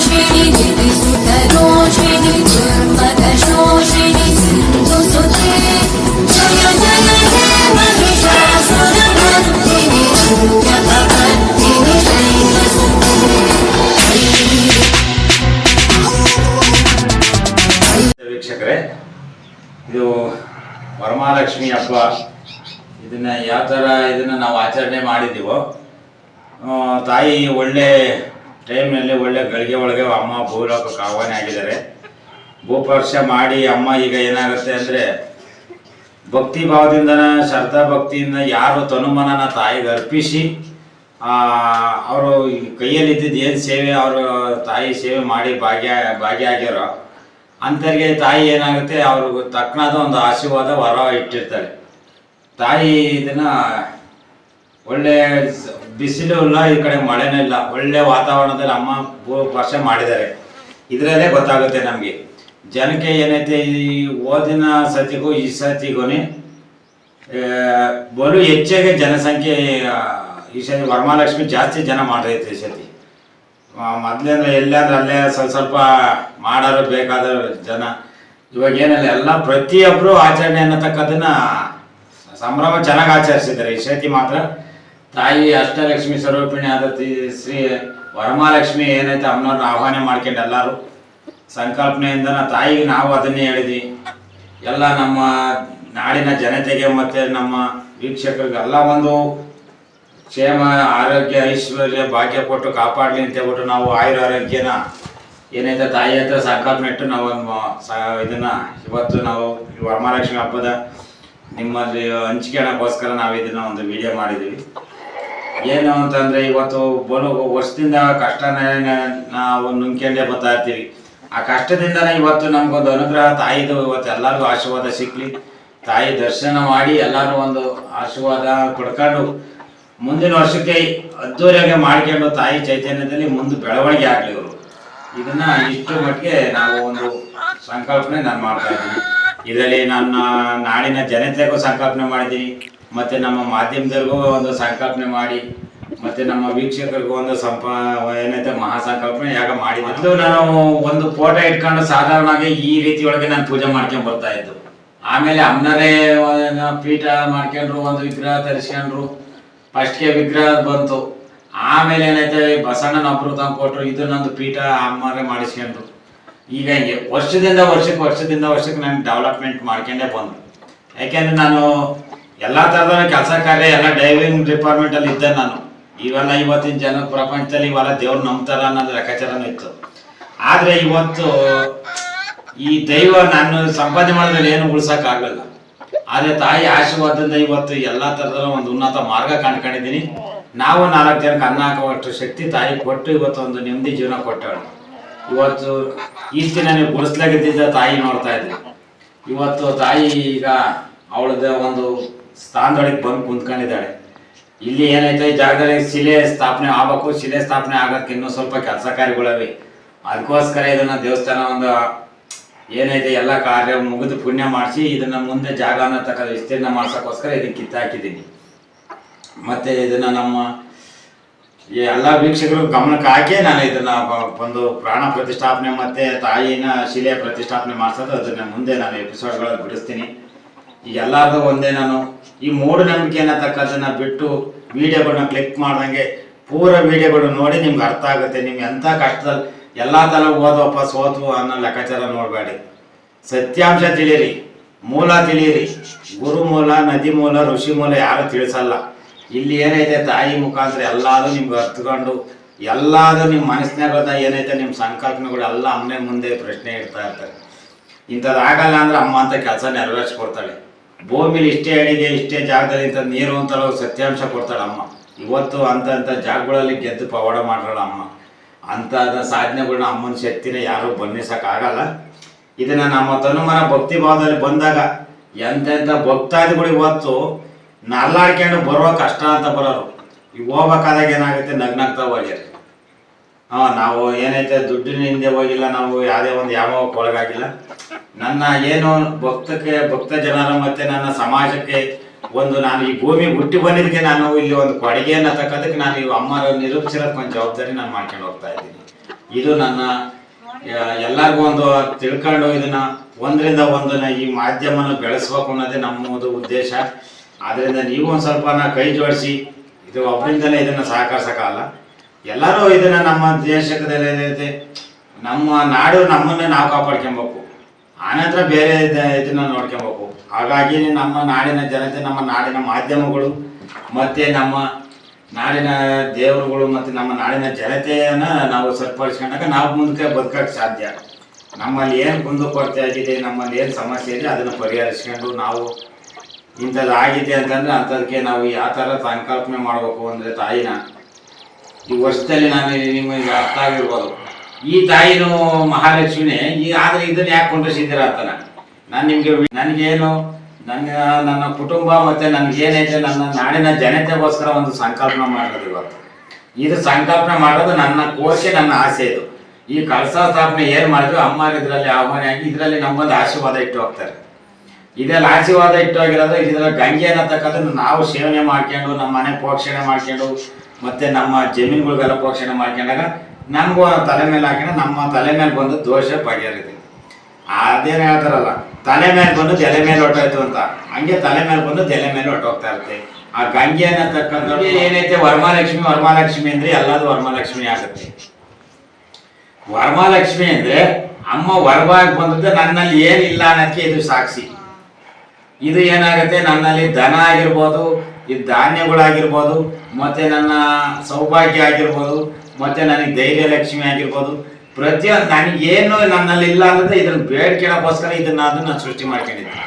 तोषिणि दिविसुतरोषिणि दुर्मदशोषिणि सिन्धुसुते जय जय हे महिषासुरमर्दिनि दुर्गभवर्दिनि शैलसुते। ವೀಕ್ಷಕರೇ, ಇದು ವರಮಹಾಲಕ್ಷ್ಮಿ ಹಬ್ಬ. ಇದನ್ನ ಯಾವ ಥರ ನಾವು ಆಚರಣೆ ಮಾಡಿದ್ದೀವೋ, ತಾಯಿ ಒಳ್ಳೆ ಟೈಮ್ನಲ್ಲಿ ಒಳ್ಳೆ ಗಳಿಗೆ ಒಳಗೆ ಅಮ್ಮ ಭೂಲೋಕಕ್ಕೆ ಆಹ್ವಾನ ಆಗಿದ್ದಾರೆ. ಭೂಪರ್ಶ ಮಾಡಿ ಅಮ್ಮ ಈಗ ಏನಾಗುತ್ತೆ ಅಂದರೆ, ಭಕ್ತಿ ಭಾವದಿಂದ ಶ್ರದ್ಧಾ ಭಕ್ತಿಯಿಂದ ಯಾರು ತನುಮನನ ತಾಯಿಗೆ ಅರ್ಪಿಸಿ ಅವರು ಕೈಯಲ್ಲಿದ್ದಿದ್ದು ಏನು ಸೇವೆ ಅವರು ತಾಯಿ ಸೇವೆ ಮಾಡಿ ಭಾಗಿಯಾಗ್ಯಾರೋ ಅಂಥವ್ರಿಗೆ ತಾಯಿ ಏನಾಗುತ್ತೆ, ಅವ್ರಿಗೆ ತಕ್ಕನಾದ ಒಂದು ಆಶೀರ್ವಾದ ವರ ಇಟ್ಟಿರ್ತಾಳೆ. ತಾಯಿ ಇದನ್ನ ಒಳ್ಳೆ ಬಿಸಿಲು ಇಲ್ಲ, ಈ ಕಡೆ ಮಳೆನೂ ಇಲ್ಲ, ಒಳ್ಳೆ ವಾತಾವರಣದಲ್ಲಿ ಅಮ್ಮ ಭೂಪರ್ಶ ಮಾಡಿದ್ದಾರೆ. ಇದರಲ್ಲೇ ಗೊತ್ತಾಗುತ್ತೆ ನಮಗೆ ಜನಕ್ಕೆ ಏನೈತೆ ಈ ಓದಿನ ಸತಿಗೂ ಈ ಸತಿಗೂ ಬಲು ಹೆಚ್ಚಾಗಿ ಜನಸಂಖ್ಯೆ ಈ ಸತಿ ವರಮಹಾಲಕ್ಷ್ಮಿ ಜಾಸ್ತಿ ಜನ ಮಾಡೈತೆ ಈ ಸತಿ. ಮೊದಲೇಂದ್ರೆ ಎಲ್ಲಾಂದ್ರೆ ಅಲ್ಲೇ ಸ್ವಲ್ಪ ಮಾಡೋರು ಬೇಕಾದ ಜನ. ಇವಾಗ ಏನಿಲ್ಲ, ಎಲ್ಲ ಪ್ರತಿಯೊಬ್ಬರು ಆಚರಣೆ ಅನ್ನತಕ್ಕದನ್ನ ಸಂಭ್ರಮ ಚೆನ್ನಾಗಿ ಆಚರಿಸಿದ್ದಾರೆ. ಈ ಸತಿ ಮಾತ್ರ ತಾಯಿ ಅಷ್ಟಲಕ್ಷ್ಮಿ ಸ್ವರೂಪಿಣಿ ಆದ ಶ್ರೀ ವರಮಹಾಲಕ್ಷ್ಮಿ ಏನೈತೆ ಅಮ್ಮನವ್ರನ್ನ ಆಹ್ವಾನ ಮಾಡ್ಕೊಂಡು ಎಲ್ಲರೂ ಸಂಕಲ್ಪನೆಯಿಂದ ತಾಯಿಗೆ ನಾವು ಅದನ್ನೇ ಹೇಳಿದ್ವಿ. ಎಲ್ಲ ನಮ್ಮ ನಾಡಿನ ಜನತೆಗೆ ಮತ್ತು ನಮ್ಮ ವೀಕ್ಷಕರಿಗೆಲ್ಲ ಒಂದು ಕ್ಷೇಮ ಆರೋಗ್ಯ ಐಶ್ವರ್ಯ ಭಾಗ್ಯ ಕೊಟ್ಟು ಕಾಪಾಡಲಿ ಅಂತ ಹೇಳ್ಬಿಟ್ಟು ನಾವು ಆರೋಗ್ಯನ ಏನೈತೆ ತಾಯಿ ಹತ್ರ ಸಂಕಲ್ಪನೆ ಇಟ್ಟು ನಾವು ಇದನ್ನ ಇವತ್ತು ನಾವು ವರಮಹಾಲಕ್ಷ್ಮಿ ಹಬ್ಬದ ನಿಮ್ಮಲ್ಲಿ ಹಂಚ್ಕೊಳ್ಳೋಕ್ಕೋಸ್ಕರ ನಾವು ಇದನ್ನ ಒಂದು ವಿಡಿಯೋ ಮಾಡಿದ್ದೀವಿ. ಏನು ಅಂತಂದರೆ, ಇವತ್ತು ಬಲು ವರ್ಷದಿಂದ ಕಷ್ಟನ ನಾವು ನುಂಗ್ಕೊಂಡೇ ಬರ್ತಾ ಇರ್ತೀವಿ. ಆ ಕಷ್ಟದಿಂದನೇ ಇವತ್ತು ನಮಗೊಂದು ಅನುಗ್ರಹ ತಾಯಿದು ಇವತ್ತು ಎಲ್ಲರಿಗೂ ಆಶೀರ್ವಾದ ಸಿಕ್ಕಲಿ, ತಾಯಿ ದರ್ಶನ ಮಾಡಿ ಎಲ್ಲರೂ ಒಂದು ಆಶೀರ್ವಾದ ಪಡ್ಕೊಂಡು ಮುಂದಿನ ವರ್ಷಕ್ಕೆ ಅದ್ದೂರಿಯಾಗಿ ಮಾಡ್ಕೊಂಡು ತಾಯಿ ಚೈತನ್ಯದಲ್ಲಿ ಮುಂದೆ ಬೆಳವಣಿಗೆ ಆಗಲಿ ಇವರು. ಇದನ್ನ ಇಷ್ಟು ಮಟ್ಟಿಗೆ ನಾವು ಒಂದು ಸಂಕಲ್ಪನೆ ನಾನು ಮಾಡ್ತಾ ಇದ್ದೀನಿ. ಇದರಲ್ಲಿ ನನ್ನ ನಾಡಿನ ಜನತೆಗೂ ಸಂಕಲ್ಪನೆ ಮಾಡಿದ್ದೀನಿ, ಮತ್ತು ನಮ್ಮ ಮಾಧ್ಯಮದವ್ರಿಗೂ ಒಂದು ಸಂಕಲ್ಪನೆ ಮಾಡಿ, ಮತ್ತು ನಮ್ಮ ವೀಕ್ಷಕರಿಗೂ ಒಂದು ಏನೈತೆ ಮಹಾ ಸಂಕಲ್ಪನೆ ಯಾಗ ಮಾಡಿ. ಮೊದಲು ನಾನು ಒಂದು ಫೋಟೋ ಇಟ್ಕೊಂಡು ಸಾಧಾರಣವಾಗಿ ಈ ರೀತಿ ಒಳಗೆ ನಾನು ಪೂಜೆ ಮಾಡ್ಕೊಂಡು ಬರ್ತಾ ಇದ್ದು. ಆಮೇಲೆ ಅಮ್ಮನರೇ ಪೀಠ ಮಾಡ್ಕೊಂಡ್ರು, ಒಂದು ವಿಗ್ರಹ ತರಿಸ್ಕೊಂಡ್ರು. ಫಸ್ಟ್ಗೆ ವಿಗ್ರಹ ಬಂತು, ಆಮೇಲೆ ಏನೈತೆ ಬಸಣ್ಣನೊಬ್ರು ತಂದು ಕೊಟ್ಟರು, ಇದು ನಂದು ಪೀಠ ಅಮ್ಮರೇ ಮಾಡಿಸ್ಕೊಂಡ್ರು. ಈಗ ಹಿಂಗೆ ವರ್ಷದಿಂದ ವರ್ಷಕ್ಕೆ ನಾನು ಡೆವಲಪ್ಮೆಂಟ್ ಮಾಡ್ಕೊಂಡೇ ಬಂದು. ಯಾಕೆಂದ್ರೆ ನಾನು ಎಲ್ಲ ಥರದ ಕೆಲಸ ಕಾರ್ಯ ಎಲ್ಲ ಡೈವಿಂಗ್ ಡಿಪಾರ್ಟ್ಮೆಂಟಲ್ಲಿ ಇದ್ದೆ ನಾನು. ಇವೆಲ್ಲ ಇವತ್ತಿನ ಜನ ಪ್ರಪಂಚದಲ್ಲಿ ಇವೆಲ್ಲ ದೇವ್ರು ನಂಬ್ತಾರ ಅನ್ನೋದು ಲೆಕ್ಕಾಚಾರನೂ ಇತ್ತು. ಆದರೆ ಇವತ್ತು ಈ ದೈವ ನಾನು ಸಂಪಾದನೆ ಮಾಡೋದ್ರಲ್ಲಿ ಏನು ಉಳ್ಸೋಕ್ಕಾಗಲ್ಲ. ಆದರೆ ತಾಯಿ ಆಶೀರ್ವಾದದಿಂದ ಇವತ್ತು ಎಲ್ಲ ಥರದ ಒಂದು ಉನ್ನತ ಮಾರ್ಗ ಕಂಡ್ಕೊಂಡಿದ್ದೀನಿ. ನಾವು 4 ಜನಕ್ಕೆ ಅನ್ನ ಹಾಕುವಷ್ಟು ಶಕ್ತಿ ತಾಯಿ ಕೊಟ್ಟು ಇವತ್ತು ಒಂದು ನೆಮ್ಮದಿ ಜೀವನ ಕೊಟ್ಟಳು. ಇವತ್ತು ಇಷ್ಟು ದಿನ ನೀವು ಗುಡಿಸ್ಲಾಗಿದ್ದ ತಾಯಿ ನೋಡ್ತಾ ಇದ್ವಿ. ಇವತ್ತು ತಾಯಿ ಈಗ ಅವಳದ ಒಂದು ಸ್ಥಾನದೊಳಗೆ ಬಂದು ಕುಂತ್ಕೊಂಡಿದ್ದಾಳೆ. ಇಲ್ಲಿ ಏನೈತೆ ಈ ಜಾಗದಲ್ಲಿ ಶಿಲೆ ಸ್ಥಾಪನೆ ಆಗಬೇಕು. ಶಿಲೆ ಸ್ಥಾಪನೆ ಆಗೋಕ್ಕೆ ಇನ್ನೂ ಸ್ವಲ್ಪ ಕೆಲಸ ಕಾರ್ಯಗಳಿವೆ. ಅದಕ್ಕೋಸ್ಕರ ಇದನ್ನು ದೇವಸ್ಥಾನ ಒಂದು ಏನೈತೆ ಎಲ್ಲ ಕಾರ್ಯ ಮುಗಿದು ಪುಣ್ಯ ಮಾಡಿಸಿ ಇದನ್ನು ಮುಂದೆ ಜಾಗ ಅನ್ನತಕ್ಕ ವಿಸ್ತೀರ್ಣ ಮಾಡ್ಸೋಕ್ಕೋಸ್ಕರ ಇದನ್ನು ಕಿತ್ತಾಕಿದ್ದೀನಿ. ಮತ್ತು ಇದನ್ನು ನಮ್ಮ ಎಲ್ಲ ವೀಕ್ಷಕರು ಗಮನಕ್ಕೆ ಹಾಕಿ ನಾನು ಇದನ್ನು ಒಂದು ಪ್ರಾಣ ಪ್ರತಿಷ್ಠಾಪನೆ ಮತ್ತು ತಾಯಿನ ಶಿಲೆ ಪ್ರತಿಷ್ಠಾಪನೆ ಮಾಡಿಸೋದು ಅದನ್ನು ಮುಂದೆ ನಾನು ಎಪಿಸೋಡ್ಗಳಲ್ಲಿ ಬಿಡಿಸ್ತೀನಿ. ಈಗ ಎಲ್ಲರದು ಒಂದೇ, ನಾನು ಈ ಮೂಢನಂಬಿಕೆ ಅನ್ನತಕ್ಕದನ್ನು ಬಿಟ್ಟು ವಿಡಿಯೋಗಳನ್ನ ಕ್ಲಿಕ್ ಮಾಡ್ದಂಗೆ ಪೂರ ವಿಡಿಯೋಗಳು ನೋಡಿ ನಿಮ್ಗೆ ಅರ್ಥ ಆಗುತ್ತೆ. ನಿಮ್ಗೆ ಎಂಥ ಕಷ್ಟದಲ್ಲಿ ಎಲ್ಲ ಥರ ಓದೋಪ್ಪ ಸೋತು ಅನ್ನೋ ಲೆಕ್ಕಾಚಾರ ನೋಡಬೇಡಿ. ಸತ್ಯಾಂಶ ತಿಳಿಯಿರಿ, ಮೂಲ ತಿಳಿಯಿರಿ. ಗುರು ಮೂಲ, ನದಿ ಮೂಲ, ಋಷಿ ಮೂಲ ಯಾರು ತಿಳಿಸಲ್ಲ. ಇಲ್ಲಿ ಏನೈತೆ ತಾಯಿ ಮುಖಾಂತರ ಎಲ್ಲಾದರೂ ನಿಮ್ಗೆ ಅರ್ಥಕೊಂಡು ಎಲ್ಲಾದರೂ ನಿಮ್ಮ ಮನಸ್ಸಿನಾಗ ಏನೈತೆ ನಿಮ್ಮ ಸಂಕಲ್ಪನೆಗಳು ಎಲ್ಲ ಅಮ್ಮನೆ ಮುಂದೆ ಪ್ರಶ್ನೆ ಇಡ್ತಾ ಇರ್ತಾರೆ. ಇಂಥದ್ದು ಆಗಲ್ಲ ಅಂದ್ರೆ ಅಮ್ಮ ಅಂತ ಕೆಲಸ ನೆರವೇರಿಸ್ಕೊಡ್ತಾಳೆ. ಭೂಮಿಲಿ ಇಷ್ಟೇ ಅಡಿಗೆ ಇಷ್ಟೇ ಜಾಗದಲ್ಲಿ ಇಂಥ ನೀರು ಅಂತಲೂ ಸತ್ಯಾಂಶ ಕೊಡ್ತಾಳೆ ಅಮ್ಮ. ಇವತ್ತು ಅಂಥ ಜಾಗಗಳಲ್ಲಿ ಗೆದ್ದು ಪವಾಡ ಮಾಡ್ತಾಳ ಅಮ್ಮ. ಅಂಥ ಸಾಧನೆಗಳನ್ನ ಅಮ್ಮನ ಶಕ್ತಿನ ಯಾರೂ ಬಣ್ಣಿಸೋಕ್ಕಾಗಲ್ಲ. ಇದನ್ನು ನಮ್ಮ ತನುಮನ ಭಕ್ತಿ ಭಾವದಲ್ಲಿ ಬಂದಾಗ ಎಂತೆಂಥ ಭಕ್ತಾದಿಗಳು ಇವತ್ತು ನರ್ಲಾಡ್ಕೊಂಡು ಬರುವ ಕಷ್ಟ ಅಂತ ಬರೋರು ಈಗ ಹೋಗ್ಬೇಕಾದಾಗ ಏನಾಗುತ್ತೆ, ನಗ್ನಾಗ್ತಾ ಹೋಗ್ಯಾರ. ನಾವು ಏನೈತೆ ದುಡ್ಡಿನ ಹಿಂದೆ ಹೋಗಿಲ್ಲ, ನಾವು ಯಾವುದೇ ಒಂದು ಯಾಮಕ್ಕೆ ಒಳಗಾಗಿಲ್ಲ. ನನ್ನ ಏನು ಭಕ್ತ ಜನರ ಮತ್ತು ನನ್ನ ಸಮಾಜಕ್ಕೆ ಒಂದು ನಾನು ಈ ಭೂಮಿ ಹುಟ್ಟಿ ಬಂದಿದ್ದಕ್ಕೆ ನಾನು ಇಲ್ಲಿ ಒಂದು ಕೊಡುಗೆಯನ್ನು ತಕ್ಕೋದಕ್ಕೆ ನಾನು ಈ ಅಮ್ಮರ ನಿರೂಪಿಸಿರೋದಕ್ಕೆ ಒಂದು ಜವಾಬ್ದಾರಿ ನಾನು ಮಾಡ್ಕೊಂಡು ಹೋಗ್ತಾ ಇದ್ದೀನಿ. ಇದು ನನ್ನ ಎಲ್ಲರಿಗೂ ಒಂದು ತಿಳ್ಕೊಂಡು ಇದನ್ನ ಒಂದರಿಂದ ಒಂದನ್ನ ಈ ಮಾಧ್ಯಮನ ಬೆಳೆಸ್ಬೇಕು ಅನ್ನೋದೇ ನಮ್ಮದು ಉದ್ದೇಶ. ಆದ್ದರಿಂದ ನೀವು ಒಂದು ಸ್ವಲ್ಪ ಕೈ ಜೋಡಿಸಿ, ಇದು ಒಬ್ಬರಿಂದಲೇ ಇದನ್ನು ಸಹಕರಿಸೋಕ್ಕಲ್ಲ. ಎಲ್ಲರೂ ಇದನ್ನ ನಮ್ಮ ದೇಶದಲ್ಲಿ ನಮ್ಮ ನಾಡು ನಮ್ಮನ್ನೇ ನಾವು ಕಾಪಾಡ್ಕೊಬೇಕು, ಆನಂತರ ಬೇರೆ ಇದನ್ನ ನೋಡ್ಕೊಬೇಕು. ಹಾಗಾಗಿ ನಮ್ಮ ನಾಡಿನ ಜನತೆ, ನಮ್ಮ ನಾಡಿನ ಮಾಧ್ಯಮಗಳು ಮತ್ತು ನಮ್ಮ ನಾಡಿನ ದೇವರುಗಳು ಮತ್ತು ನಮ್ಮ ನಾಡಿನ ಜನತೆಯನ್ನು ನಾವು ಸರಿಪಡಿಸ್ಕೊಂಡಾಗ ನಾವು ಮುಂದಕ್ಕೆ ಬದುಕೋಕ್ಕೆ ಸಾಧ್ಯ. ನಮ್ಮಲ್ಲಿ ಏನು ಕುಂದುಕೊರತೆ ಆಗಿದೆ, ನಮ್ಮಲ್ಲಿ ಏನು ಸಮಸ್ಯೆ ಇದೆ ಅದನ್ನು ಪರಿಹರಿಸ್ಕೊಂಡು ನಾವು ಇಂಥದ್ದು ಆಗಿದೆ ಅಂತಂದರೆ ಅಂಥದಕ್ಕೆ ನಾವು ಯಾವ ಥರ ಸಂಕಲ್ಪನೆ ಮಾಡಬೇಕು ಅಂದರೆ ತಾಯಿನ ಈ ವರ್ಷದಲ್ಲಿ ನಾನು ನಿಮಗೆ ಅರ್ಥ ಆಗಿರ್ಬೋದು. ಈ ತಾಯಿನೂ ಮಹಾಲಕ್ಷ್ಮಿನೇ ಆದರೆ ಇದನ್ನು ಯಾಕೆ ಕೊಂಡಿಸಿದ್ದೀರ ಅಂತ ನಾನು ನಿಮಗೆ ನನಗೇನು ನನ್ನ ಕುಟುಂಬ ಮತ್ತು ನನಗೇನೈತೆ ನನ್ನ ನಾಡಿನ ಜನತೆಗೋಸ್ಕರ ಒಂದು ಸಂಕಲ್ಪನೆ ಮಾಡೋದು ಇವತ್ತು. ಇದು ಸಂಕಲ್ಪನೆ ಮಾಡೋದು ನನ್ನ ಕೋರಿಕೆ, ನನ್ನ ಆಸೆ. ಇದು ಈ ಕಳಸ ಸ್ಥಾಪನೆ ಏನು ಮಾಡಿದ್ವಿ ಅಮ್ಮರು ಇದರಲ್ಲಿ ಆಹ್ವಾನ ಆಗಿ ಇದರಲ್ಲಿ ನಮ್ಮೊಂದು ಆಶೀರ್ವಾದ ಇಟ್ಟು ಹೋಗ್ತಾರೆ. ಇದರಲ್ಲಿ ಆಶೀರ್ವಾದ ಇಟ್ಟು ಹೋಗಿರೋದು ಇದರಲ್ಲಿ ಗಂಗೆ ಅನ್ನತಕ್ಕಂಥದ್ದು ನಾವು ಸೇವನೆ ಮಾಡ್ಕೊಂಡು ನಮ್ಮ ಮನೆ ಪೋಷಣೆ ಮಾಡ್ಕೊಂಡು ಮತ್ತು ನಮ್ಮ ಜಮೀನುಗಳಿಗೆಲ್ಲ ಪೋಷಣೆ ಮಾಡ್ಕೊಂಡಾಗ ನಮಗೂ ತಲೆ ಮೇಲೆ ಹಾಕೊಂಡು ನಮ್ಮ ತಲೆ ಮೇಲೆ ಬಂದು ದೋಷ ಬಗೆಹರಿದೆ. ಅದೇನು ಹೇಳ್ತಾರಲ್ಲ, ತಲೆ ಮೇಲೆ ಬಂದು ತಲೆ ಮೇಲೆ ಹೊಟ್ಟೋಯ್ತು ಅಂತ, ಹಂಗೆ ತಲೆ ಮೇಲೆ ಬಂದು ತಲೆ ಮೇಲೆ ಹೊಟ್ಟೋಗ್ತಾ ಇರುತ್ತೆ. ಆ ಗಂಗೆ ಅನ್ನತಕ್ಕಂಥದ್ದು ಏನೈತೆ ವರಮಹಾಲಕ್ಷ್ಮಿ ಅಂದರೆ ಎಲ್ಲದು ವರಮಹಾಲಕ್ಷ್ಮಿ ಆಗುತ್ತೆ. ವರಮಹಾಲಕ್ಷ್ಮಿ ಅಂದರೆ ಅಮ್ಮ ವರವಾಗಿ ಬಂದದ್ದು ನನ್ನಲ್ಲಿ ಏನಿಲ್ಲ ಅನ್ನೋದಕ್ಕೆ ಇದು ಸಾಕ್ಷಿ. ಇದು ಏನಾಗುತ್ತೆ, ನನ್ನಲ್ಲಿ ಧನ ಆಗಿರ್ಬೋದು, ಇದು ಧಾನ್ಯಗಳಾಗಿರ್ಬೋದು, ಮತ್ತು ನನ್ನ ಸೌಭಾಗ್ಯ ಆಗಿರ್ಬೋದು, ಮತ್ತು ನನಗೆ ಧೈರ್ಯ ಲಕ್ಷ್ಮಿ ಆಗಿರ್ಬೋದು, ಪ್ರತಿಯೊಂದು ನನಗೇನು ನನ್ನಲ್ಲಿ ಇಲ್ಲ ಅನ್ನೋದು ಇದನ್ನು ಬೇಡ್ಕೊಳ್ಳೋಕ್ಕೋಸ್ಕರ ಅದನ್ನು ಸೃಷ್ಟಿ ಮಾಡ್ಕೊಂಡಿದ್ದೀನಿ.